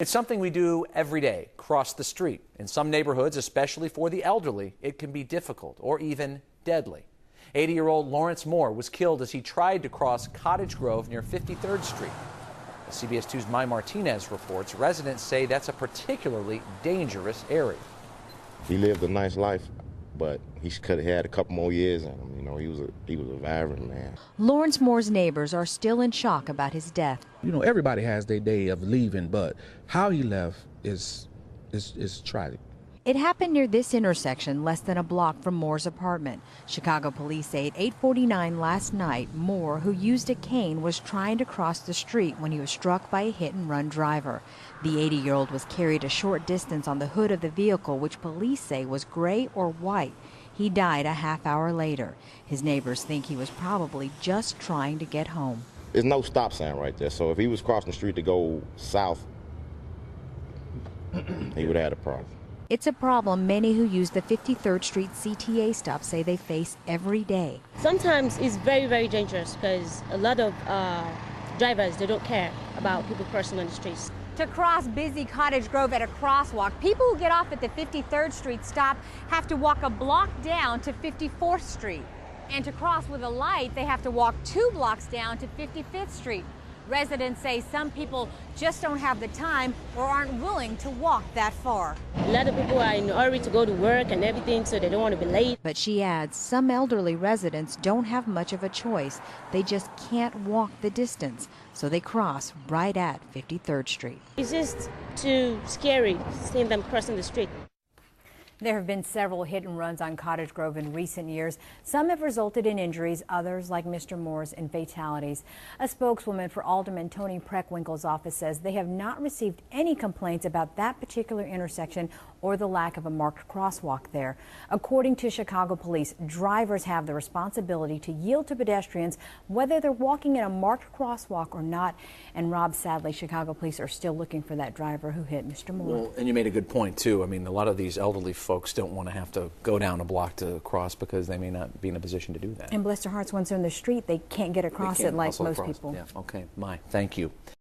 It's something we do every day, cross the street. In some neighborhoods, especially for the elderly, it can be difficult or even deadly. 80-year-old Lawrence Moore was killed as he tried to cross Cottage Grove near 53rd Street. As CBS 2's Mai Martinez reports, residents say that's a particularly dangerous area. He lived a nice life, but he could have had a couple more years in him. You know, he was a vibrant man. Lawrence Moore's neighbors are still in shock about his death. You know, everybody has their day of leaving, but how he left is tragic. It happened near this intersection, less than a block from Moore's apartment. Chicago police say at 8:49 last night, Moore, who used a cane, was trying to cross the street when he was struck by a hit-and-run driver. The 80-year-old was carried a short distance on the hood of the vehicle, which police say was gray or white. He died a half hour later. His neighbors think he was probably just trying to get home. There's no stop sign right there, so if he was crossing the street to go south, he would have had a problem. It's a problem many who use the 53rd Street CTA stop say they face every day. Sometimes it's very, very dangerous because a lot of drivers, they don't care about people crossing on the streets. To cross busy Cottage Grove at a crosswalk, people who get off at the 53rd Street stop have to walk a block down to 54th Street. And to cross with a light, they have to walk 2 blocks down to 55th Street. Residents say some people just don't have the time or aren't willing to walk that far. A lot of people are in a hurry to go to work and everything, so they don't want to be late. But she adds some elderly residents don't have much of a choice. They just can't walk the distance, so they cross right at 53rd Street. It's just too scary seeing them crossing the street. There have been several hit and runs on Cottage Grove in recent years. Some have resulted in injuries, others, like Mr. Moore's, in fatalities. A spokeswoman for Alderman Tony Preckwinkle's office says they have not received any complaints about that particular intersection or the lack of a marked crosswalk there. According to Chicago police, drivers have the responsibility to yield to pedestrians whether they're walking in a marked crosswalk or not. And Rob, sadly, Chicago police are still looking for that driver who hit Mr. Moore. Well, and you made a good point, too. I mean, a lot of these elderly folks don't want to have to go down a block to cross because they may not be in a position to do that. And bless their hearts, once they're in the street, they can't get across it like most people. Yeah, okay, Mai, thank you.